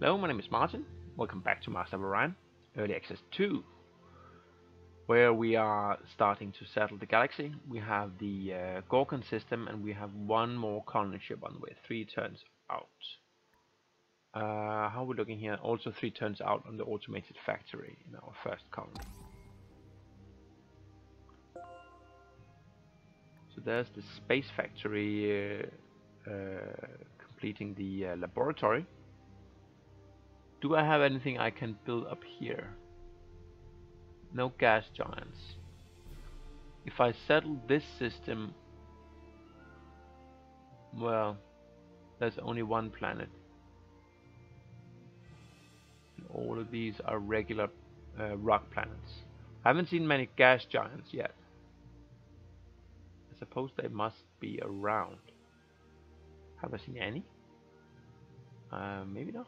Hello, my name is Martin. Welcome back to Master of Orion, Early Access 2, where we are starting to settle the galaxy. We have the Gorgon system, and we have one more colony ship on the way, 3 turns out. How are we looking here? Also 3 turns out on the automated factory in our first colony. So there's the space factory completing the laboratory. Do I have anything I can build up here? No gas giants. If I settle this system, well, there's only one planet. All of these are regular rock planets. I haven't seen many gas giants yet. I suppose they must be around. Have I seen any? Maybe not.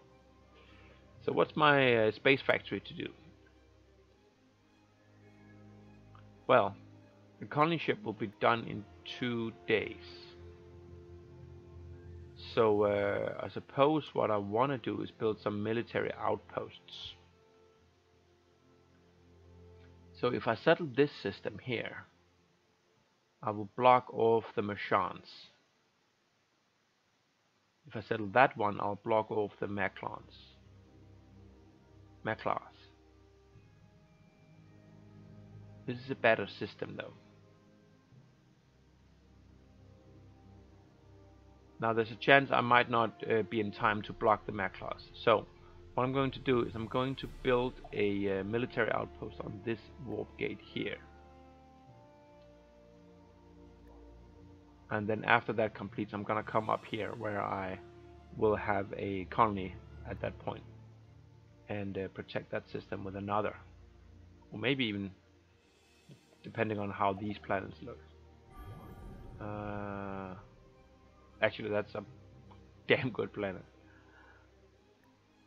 So what's my space factory to do? Well, the colony ship will be done in 2 days. So I suppose what I want to do is build some military outposts. So if I settle this system here, I will block off the Machans. If I settle that one, I'll block off the Maclars. This is a better system though. Now there's a chance I might not be in time to block the Maclars. So what I'm going to do is I'm going to build a military outpost on this warp gate here. And then after that completes, I'm gonna come up here where I will have a colony at that point and protect that system with another, or maybe even depending on how these planets look. Actually, that's a damn good planet.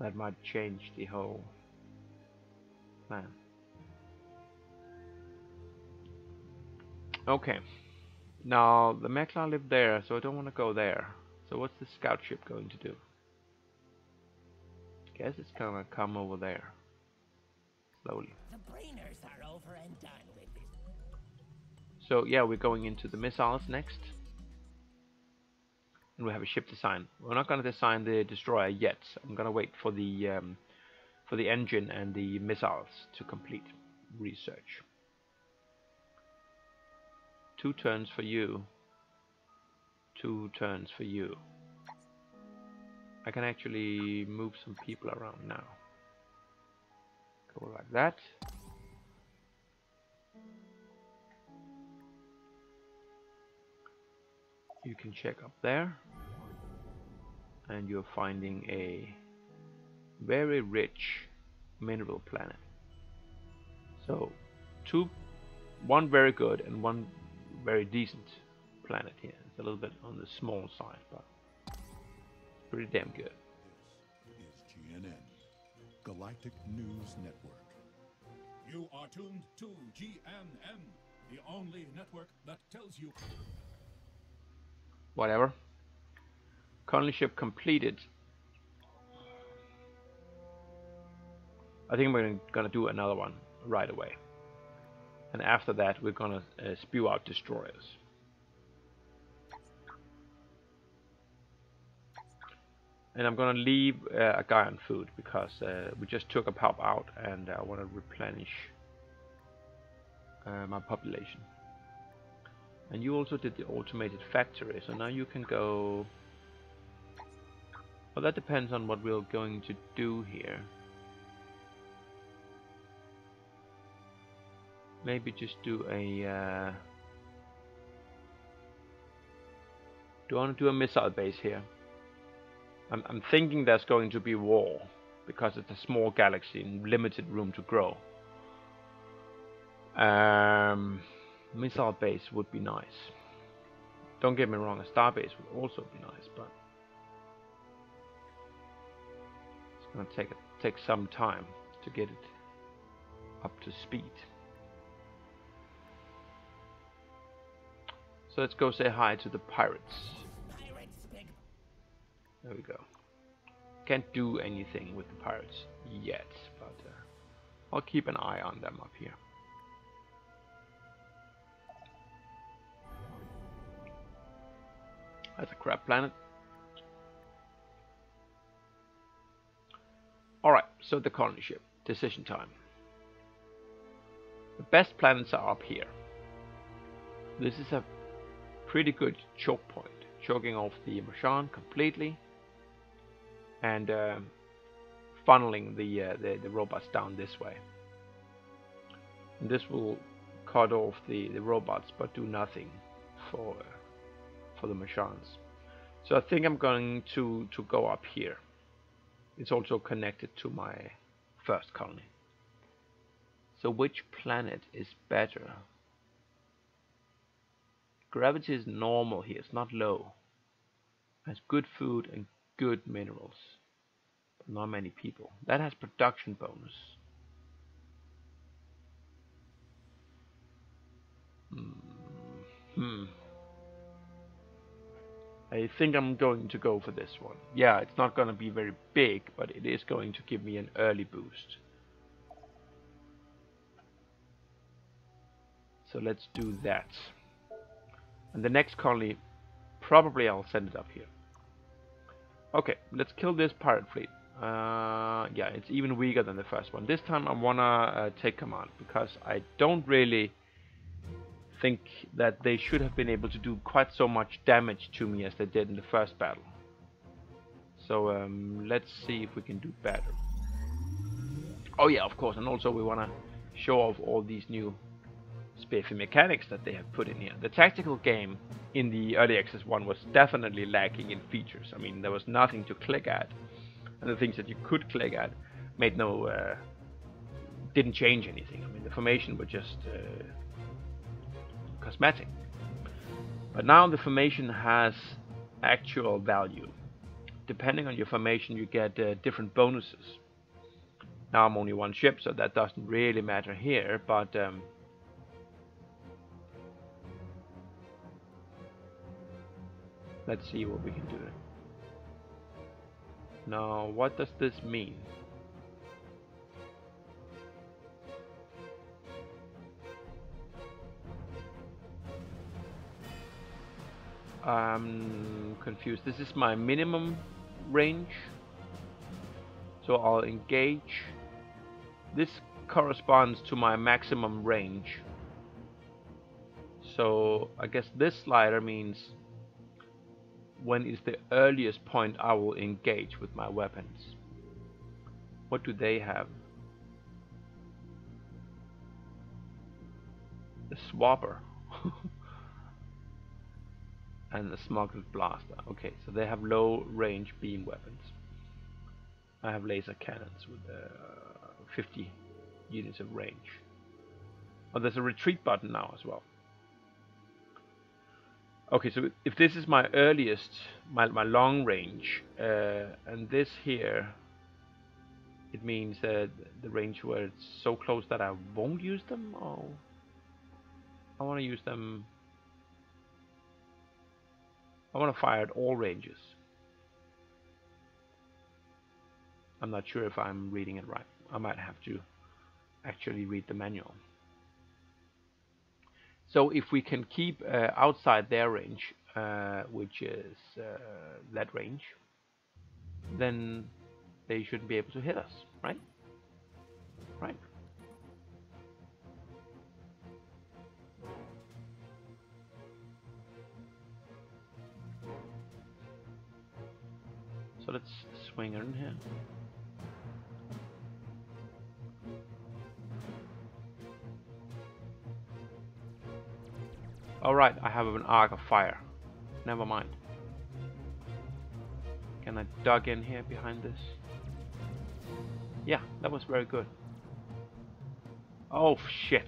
That might change the whole plan. Okay. Now, the Mekla live there, so I don't want to go there. So what's the scout ship going to do? Guess it's gonna come over there. Slowly. The brainers are over and done with it. So yeah, we're going into the missiles next. And we have a ship design. We're not gonna design the destroyer yet. I'm gonna wait for the engine and the missiles to complete research. 2 turns for you. 2 turns for you. I can actually move some people around now. Go like that. You can check up there. And you're finding a very rich mineral planet. So, one very good and one very decent planet here. It's a little bit on the small side, but pretty damn good. This is GNN, Galactic News Network. You are tuned to GNN, the only network that tells you. Whatever. Colony ship completed. I think we're gonna do another one right away. And after that, we're gonna spew out destroyers. And I'm gonna leave a guy on food because we just took a pop out, and I want to replenish my population. And you also did the automated factory, so now you can go. Well, that depends on what we're going to do here. Maybe just do a. Do I want to do a missile base here? I'm thinking there's going to be war because it's a small galaxy and limited room to grow. Missile base would be nice. Don't get me wrong, a star base would also be nice, but it's gonna take some time to get it up to speed. So let's go say hi to the pirates. Pirates, big. There we go. Can't do anything with the pirates yet, but I'll keep an eye on them up here. That's a crab planet. Alright, so the colony ship. Decision time. The best planets are up here. This is a pretty good choke point. Choking off the Marchand completely. And funneling the robots down this way. And this will cut off the robots, but do nothing for the Marchands. So I think I'm going to go up here. It's also connected to my first colony. So which planet is better? Gravity is normal here, it's not low. Has good food and good minerals. But not many people. That has production bonus. I think I'm going to go for this one. Yeah, it's not going to be very big, but it is going to give me an early boost. So let's do that. And the next colony, probably I'll send it up here. Okay, let's kill this pirate fleet. Yeah, it's even weaker than the first one. This time I wanna take command, because I don't really think that they should have been able to do quite so much damage to me as they did in the first battle. So let's see if we can do better. Oh yeah, of course, and also we wanna show off all these new spiffy mechanics that they have put in here. The tactical game in the early access one was definitely lacking in features. I mean, there was nothing to click at, and the things that you could click at made didn't change anything. I mean, the formation were just cosmetic. But now the formation has actual value. Depending on your formation, you get different bonuses. Now I'm only one ship, so that doesn't really matter here, but let's see what we can do. Now, what does this mean? I'm confused. This is my minimum range. So I'll engage. This corresponds to my maximum range. So I guess this slider means when is the earliest point I will engage with my weapons. What do they have? The swapper. And the smuggled blaster. Okay, so they have low range beam weapons. I have laser cannons with 50 units of range. Oh, there's a retreat button now as well. Okay, so if this is my earliest, my long range, and this here, it means that the range where it's so close that I won't use them. Oh, I want to use them. I want to fire at all ranges. I'm not sure if I'm reading it right. I might have to actually read the manual. So if we can keep outside their range, which is that range, then they shouldn't be able to hit us, right? Right. So let's swing her in here. Alright, I have an arc of fire. Never mind. Can I duck in here behind this? Yeah, that was very good. Oh shit.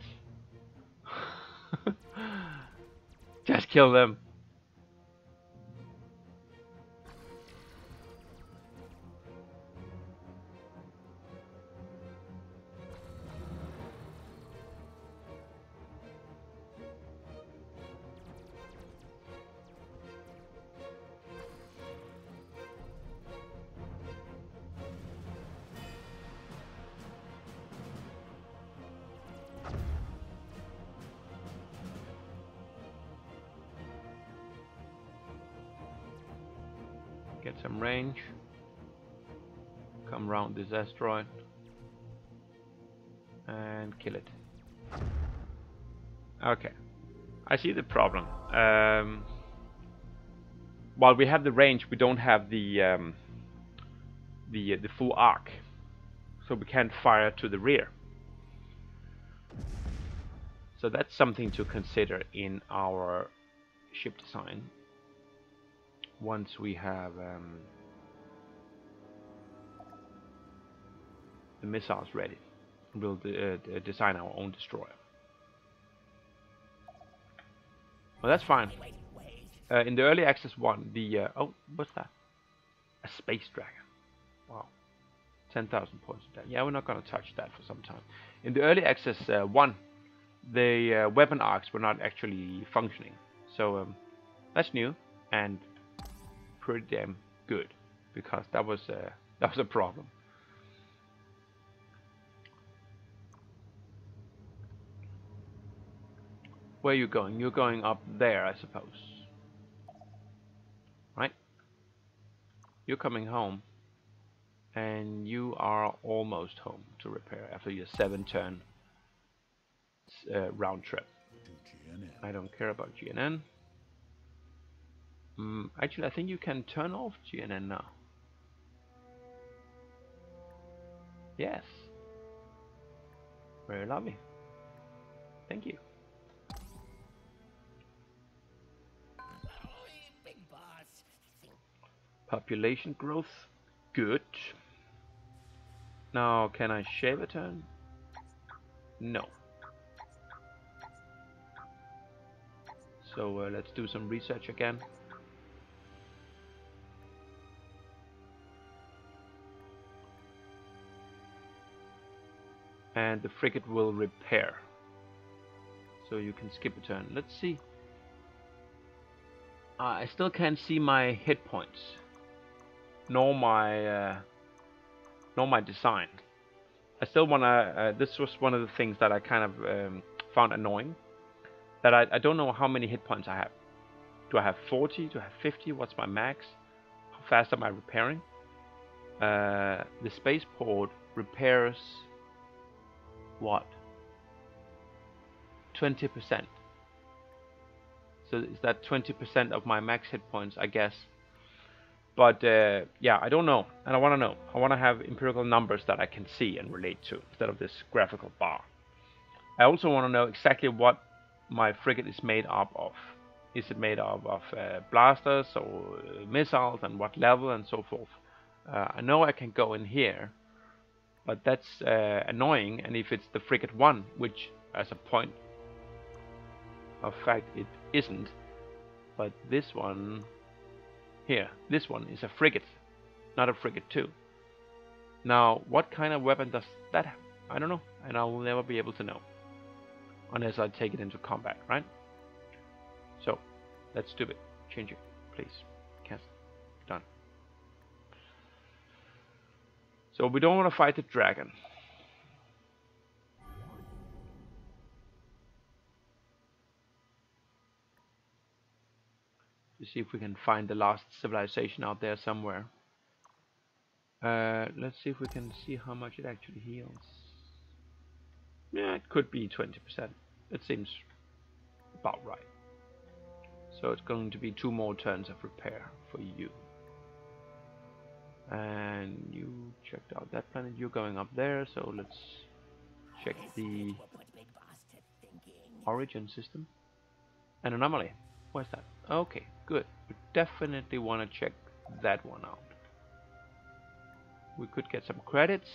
Just kill them. Get some range. Come around this asteroid. And kill it. Okay. I see the problem. While we have the range, we don't have the full arc. So we can't fire to the rear. So that's something to consider in our ship design. Once we have the missiles ready, we'll design our own destroyer. Well, that's fine. In the early access one, the oh, what's that? A space dragon. Wow, 10,000 points of that. Yeah, we're not going to touch that for some time. In the early access one, the weapon arcs were not actually functioning, so that's new and pretty damn good, because that was a problem. Where are you going? You're going up there, I suppose. Right? You're coming home, and you are almost home to repair after your 7-turn round trip. I don't care about GNN. Actually, I think you can turn off GNN now. Yes. Very lovely. Thank you. Big boss. Population growth. Good. Now, can I shave a turn? No. So let's do some research again. And the frigate will repair. So you can skip a turn. Let's see. I still can't see my hit points, nor my design. I still wanna. This was one of the things that I kind of found annoying. That I don't know how many hit points I have. Do I have 40? Do I have 50? What's my max? How fast am I repairing? The spaceport repairs what? 20%. So is that 20% of my max hit points, I guess. But yeah, I don't know, and I want to know. I want to have empirical numbers that I can see and relate to, instead of this graphical bar. I also want to know exactly what my frigate is made up of. Is it made up of blasters or missiles, and what level, and so forth. I know I can go in here, but that's annoying. And if it's the frigate 1, which as a point of fact it isn't, but this one here, this one is a frigate, not a frigate 2. Now, what kind of weapon does that have? I don't know, and I will never be able to know unless I take it into combat, right? So that's stupid. Change it, please. Cancel. Done. So we don't want to fight the dragon. To see if we can find the last civilization out there somewhere. Let's see if we can see how much it actually heals. Yeah, it could be 20%. It seems about right. So it's going to be 2 more turns of repair for you. And you checked out that planet. You're going up there, so let's check the Origin system. An anomaly. Where's that? Okay, good. We definitely want to check that one out. We could get some credits.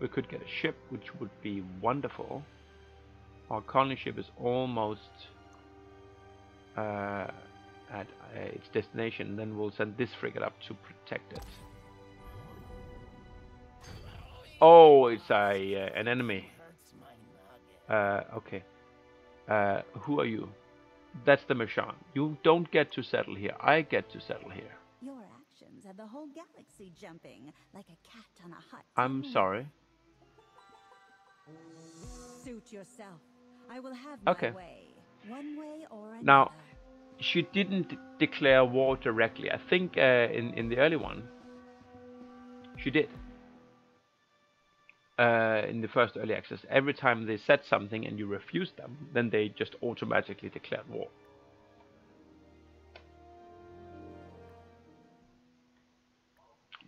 We could get a ship, which would be wonderful. Our colony ship is almost at its destination. Then we'll send this frigate up to protect it. Oh, it's an enemy. Okay. Who are you? That's the Machan. You don't get to settle here. I get to settle here. Your actions have the whole galaxy jumping like a cat on a hot I'm tin sorry. Suit yourself. I will have Okay. my way, one way or another. Now, she didn't declare war directly. I think in the early one, she did. In the first early access, every time they said something and you refused them, then they just automatically declared war.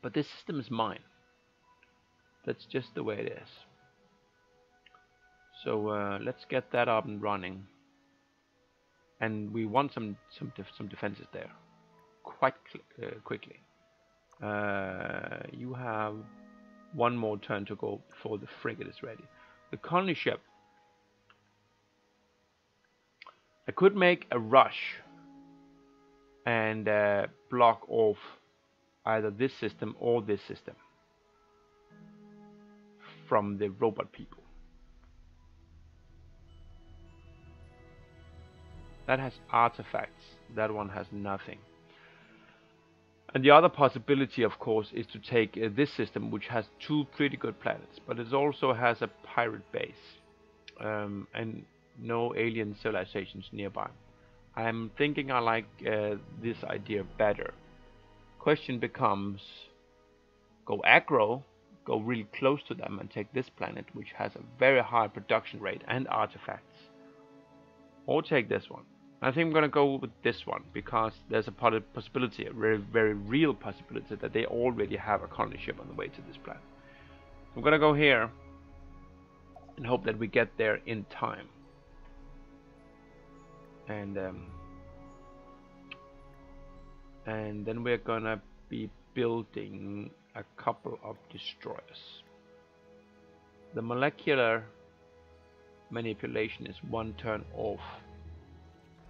But this system is mine. That's just the way it is. So let's get that up and running. And we want some defenses there, quite quickly. You have one more turn to go before the frigate is ready. The colony ship. I could make a rush and block off either this system or this system from the robot people. That has artifacts. That one has nothing. And the other possibility, of course, is to take this system, which has two pretty good planets, but it also has a pirate base and no alien civilizations nearby. I'm thinking I like this idea better. Question becomes, go aggro, go really close to them and take this planet, which has a very high production rate and artifacts, or take this one. I think I'm going to go with this one because there's a possibility, a very, very real possibility, that they already have a colony ship on the way to this planet. I'm going to go here and hope that we get there in time. And then we're going to be building a couple of destroyers. The molecular manipulation is one turn off.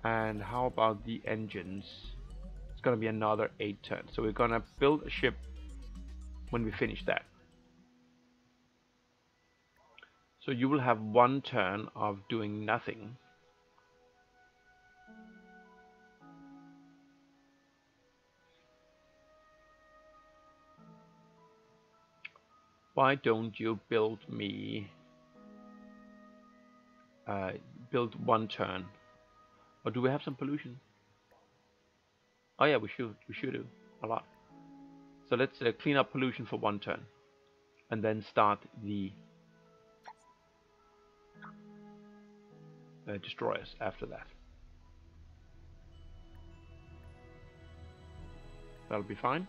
And how about the engines? It's gonna be another 8 turns. So we're gonna build a ship when we finish that. So you will have 1 turn of doing nothing. Why don't you build me build 1 turn? Or do we have some pollution? Oh yeah, we should do a lot. So let's clean up pollution for 1 turn, and then start the destroyers after that. That'll be fine.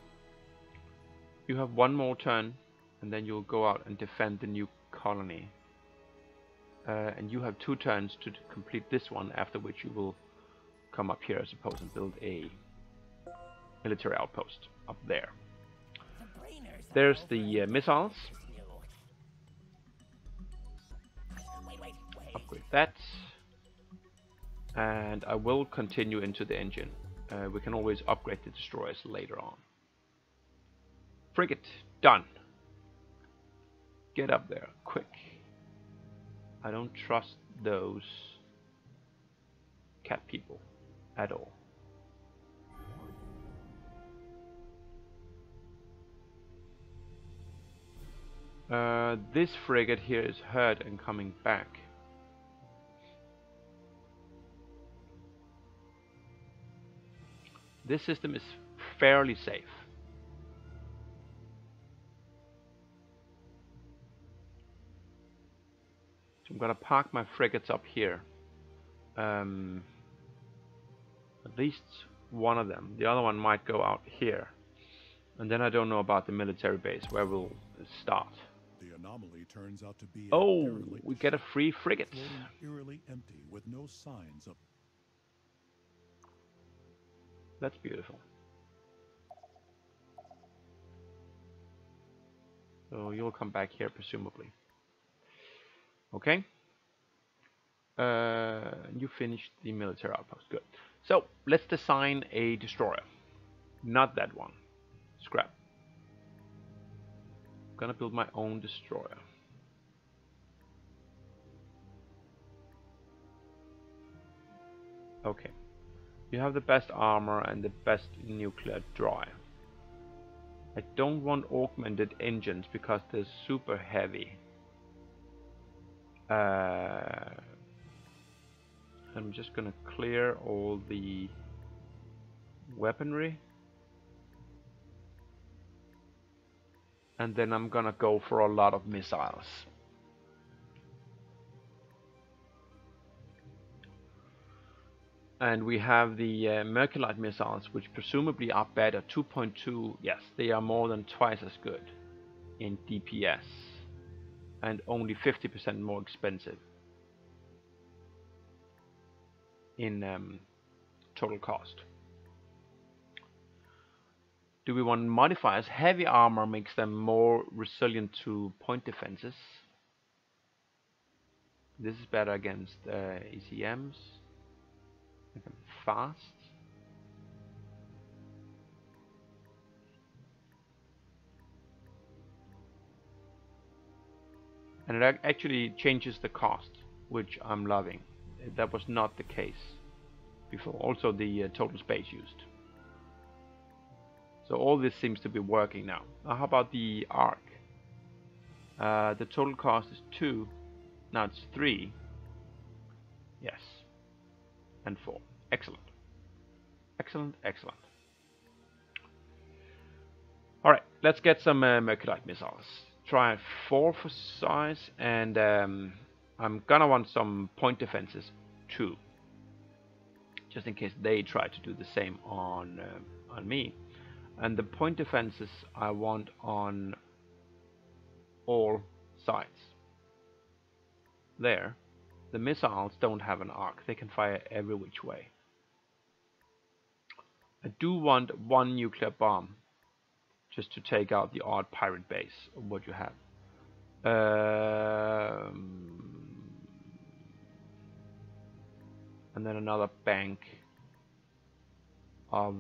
You have 1 more turn, and then you'll go out and defend the new colony. And you have 2 turns to complete this one, after which you will come up here, I suppose, and build a military outpost up there. There's the missiles. Upgrade that. And I will continue into the engine. We can always upgrade the destroyers later on. Frigate, done. Get up there, quick. I don't trust those cat people at all. This frigate here is hurt and coming back. This system is fairly safe. So I'm gonna park my frigates up here. At least one of them. The other one might go out here. And then I don't know about the military base, where we'll start. The anomaly turns out to be Oh, we get a free frigate. floating eerily empty with no signs of. That's beautiful. So you'll come back here, presumably. Okay. You finished the military outpost. Good. So let's design a destroyer. Not that one. Scrap. I'm gonna build my own destroyer. Okay. You have the best armor and the best nuclear drive. I don't want augmented engines because they're super heavy. I'm just gonna clear all the weaponry. And then I'm gonna go for a lot of missiles. And we have the Merculite missiles, which presumably are better. 2.2, yes, they are more than twice as good in DPS. And only 50% more expensive in total cost. Do we want modifiers? Heavy armor makes them more resilient to point defenses. This is better against ECMs. Make them fast. And it actually changes the cost, which I'm loving. That was not the case before. Also the total space used. So all this seems to be working now. How about the arc? The total cost is 2. Now it's 3. Yes. And 4. Excellent. Excellent, excellent. Alright, let's get some Merculite missiles. Try 4 for size, and I'm gonna want some point defenses too. Just in case they try to do the same on me. And the point defenses I want on all sides. There. The missiles don't have an arc. They can fire every which way. I do want 1 nuclear bomb just to take out the odd pirate base of what you have. And then another bank of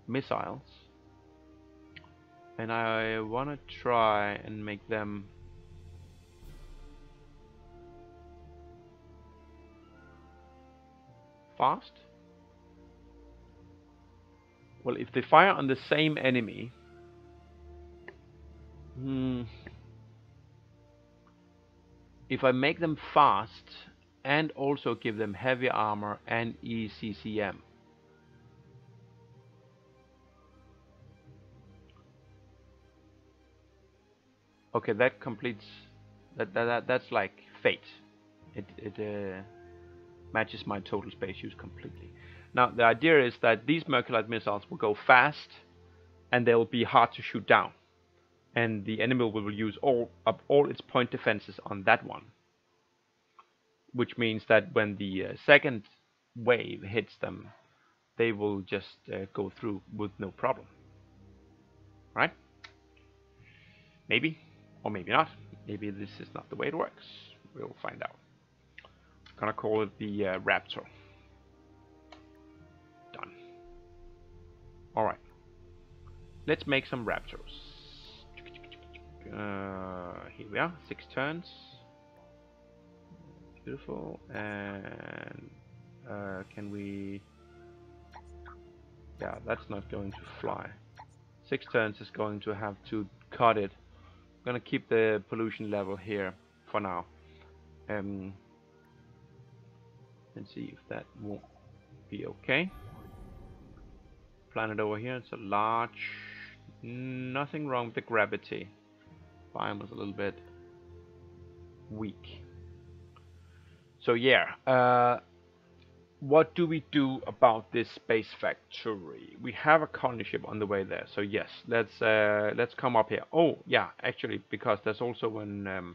missiles. And I want to try and make them fast. Well, if they fire on the same enemy, if I make them fast and also give them heavy armor and ECCM, okay, that completes that's like fate. It matches my total space use completely. Now the idea is that these Merculite missiles will go fast and they'll be hard to shoot down, and the enemy will use all its point defenses on that one, which means that when the second wave hits them, they will just go through with no problem. Right? Maybe, or maybe not. Maybe this is not the way it works. We'll find out. I'm gonna call it the Raptor. Done. Alright. Let's make some Raptors. Here we are, 6 turns. Beautiful. And can we... Yeah, that's not going to fly. 6 turns is going to have to cut it. I'm gonna keep the pollution level here for now. And see if that won't be okay. Planet over here, it's a large... Nothing wrong with the gravity. Biome was a little bit weak. So yeah, what do we do about this space factory? We have a colony ship on the way there, so yes, let's come up here. Oh yeah, actually, because there's also an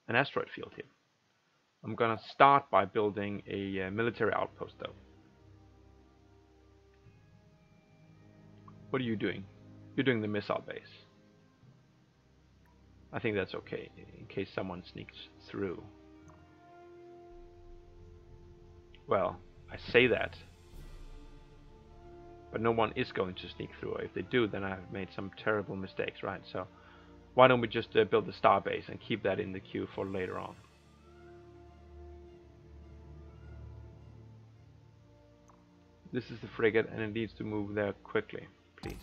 asteroid field here. I'm gonna start by building a military outpost though. What are you doing? You're doing the missile base. I think that's okay, in case someone sneaks through. Well, I say that, but no one is going to sneak through. If they do, then I've made some terrible mistakes, right? So why don't we just build the star base and keep that in the queue for later on. This is the frigate, and it needs to move there quickly, please.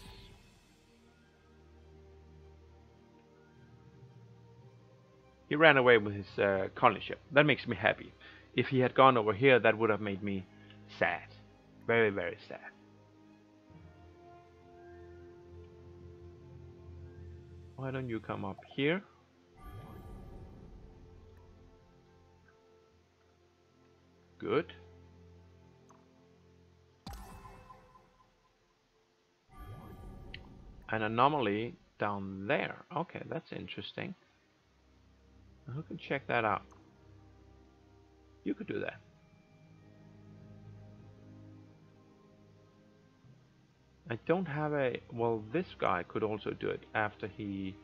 He ran away with his colony ship. That makes me happy. If he had gone over here, that would have made me sad. Very, very sad. Why don't you come up here? Good. An anomaly down there. Okay, that's interesting. Who can check that out? You could do that. I don't have a... Well, this guy could also do it after he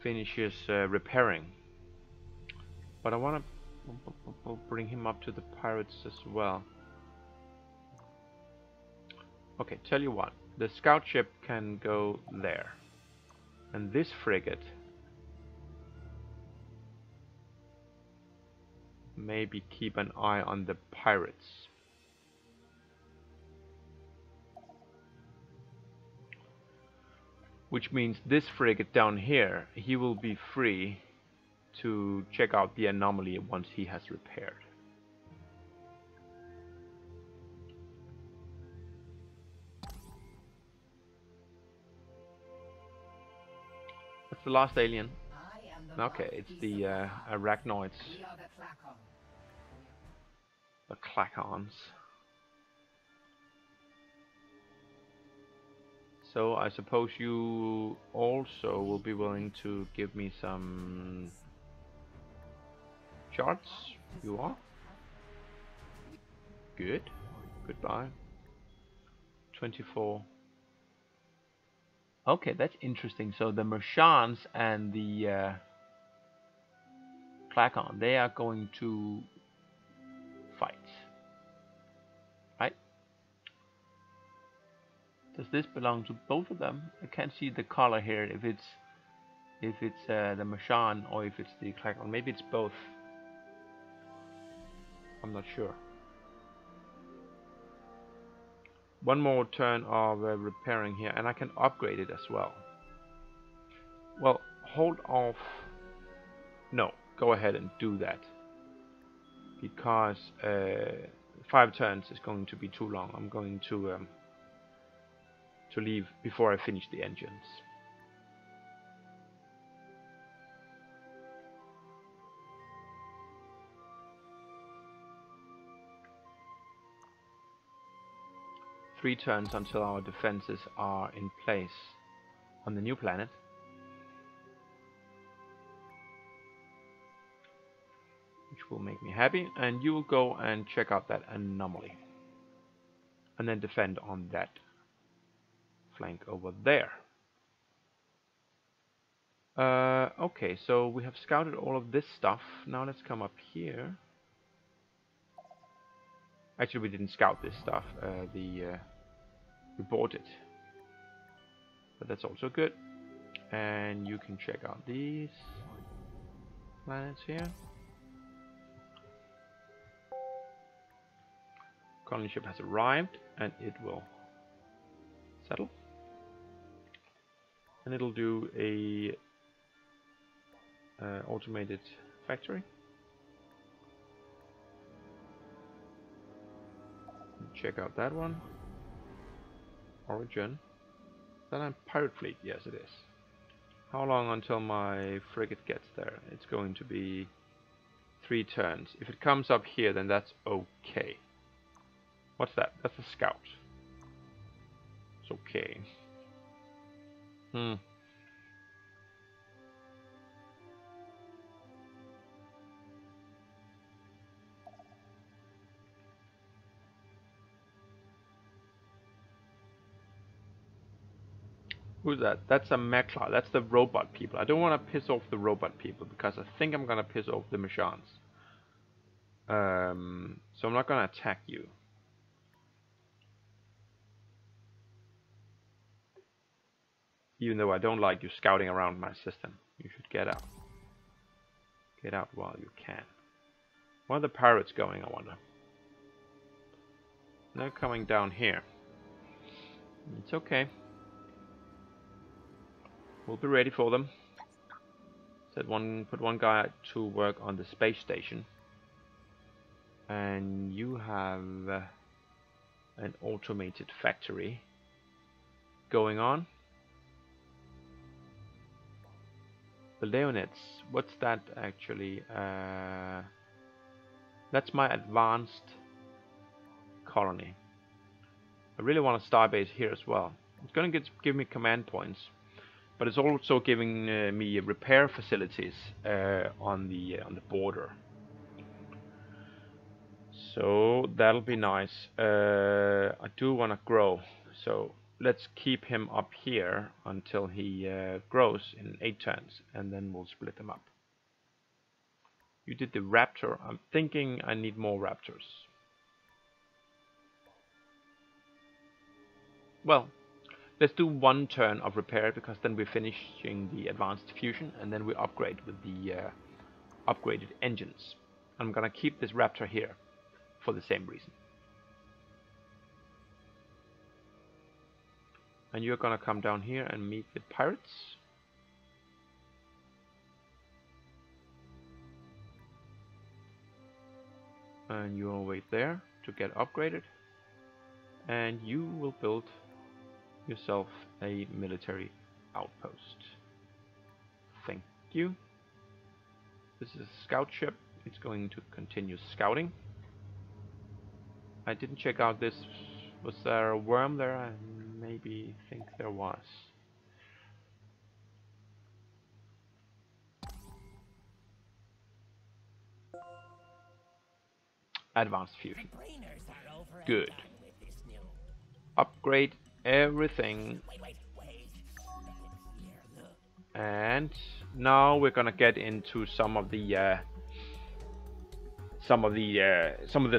finishes repairing. But I want to bring him up to the pirates as well. Okay, tell you what. The scout ship can go there. And this frigate maybe keep an eye on the pirates. Which means this frigate down here, he will be free to check out the anomaly once he has repaired. That's the last alien. Okay, it's the arachnoids. The Clacons. So I suppose you also will be willing to give me some charts. You are? Good. Goodbye. 24. Okay, that's interesting. So the Merchants and the Clacon, they are going to fight. Right? Does this belong to both of them? I can't see the color here. If it's the Merchant or if it's the Clacon. Maybe it's both. I'm not sure. One more turn of repairing here, and I can upgrade it as well. Well, hold off. No, go ahead and do that. Because 5 turns is going to be too long. I'm going to leave before I finish the engines. Three turns until our defenses are in place on the new planet. Which will make me happy. And you will go and check out that anomaly. And then defend on that flank over there. Okay, so we have scouted all of this stuff. Now let's come up here. Actually, we didn't scout this stuff. We bought it. But that's also good. And you can check out these planets here. Colony ship has arrived, and it will settle. And it'll do a automated factory. Check out that one. Origin. Then I'm pirate fleet. Yes, it is. How long until my frigate gets there? It's going to be 3 turns. If it comes up here, then that's okay. What's that? That's a scout. It's okay. Who's that? That's a Mekla. That's the robot people. I don't want to piss off the robot people because I think I'm gonna piss off the Merchants. So I'm not gonna attack you. Even though I don't like you scouting around my system. You should get out. Get out while you can. Where are the pirates going, I wonder? They're coming down here. It's okay. We'll be ready for them. Put one guy to work on the space station. And you have an automated factory going on. The Leonids, what's that actually? That's my advanced colony. I really want a starbase here as well. It's going to give me command points, but it's also giving me repair facilities on the border. So that'll be nice. I do want to grow, so let's keep him up here until he grows in 8 turns, and then we'll split them up. You did the raptor. I'm thinking I need more raptors. Well, let's do 1 turn of repair, because then we're finishing the advanced fusion, and then we upgrade with the upgraded engines. I'm gonna keep this raptor here for the same reason. And you're gonna come down here and meet the pirates. And you'll wait there to get upgraded. And you will build yourself a military outpost. Thank you. This is a scout ship. It's going to continue scouting. I didn't check out this. Was there a worm there? I maybe think there was. Advanced fusion. Good. Upgrade everything. And now we're gonna get into some of the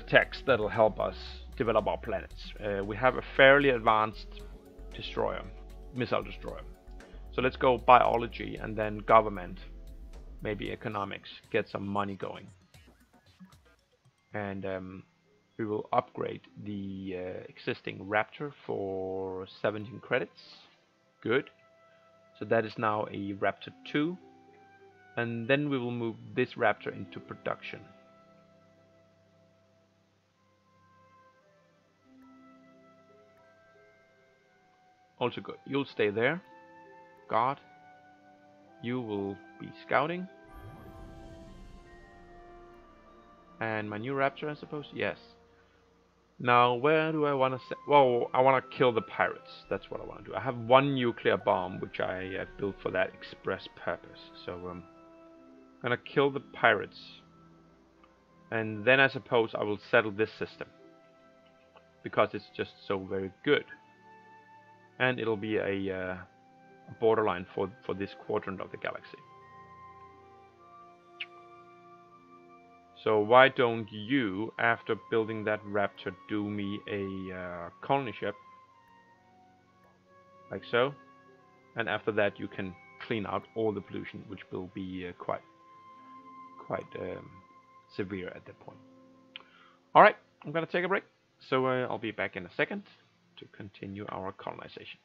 techs that'll help us develop our planets. We have a fairly advanced destroyer, missile destroyer. So let's go biology and then government, maybe economics, get some money going. And we will upgrade the existing Raptor for 17 credits. Good. So that is now a Raptor 2. And then we will move this Raptor into production. Also good. You'll stay there. Guard. You will be scouting. And my new Raptor, I suppose? Yes. Now, where do I want to set? Well, I want to kill the pirates. That's what I want to do. I have 1 nuclear bomb, which I built for that express purpose. So, I'm gonna kill the pirates. And then I suppose I will settle this system, because it's just so very good. And it'll be a borderline for this quadrant of the galaxy. So why don't you, after building that Raptor, do me a colony ship, like so, and after that you can clean out all the pollution, which will be quite severe at that point. All right, I'm gonna take a break, so I'll be back in a second to continue our colonization.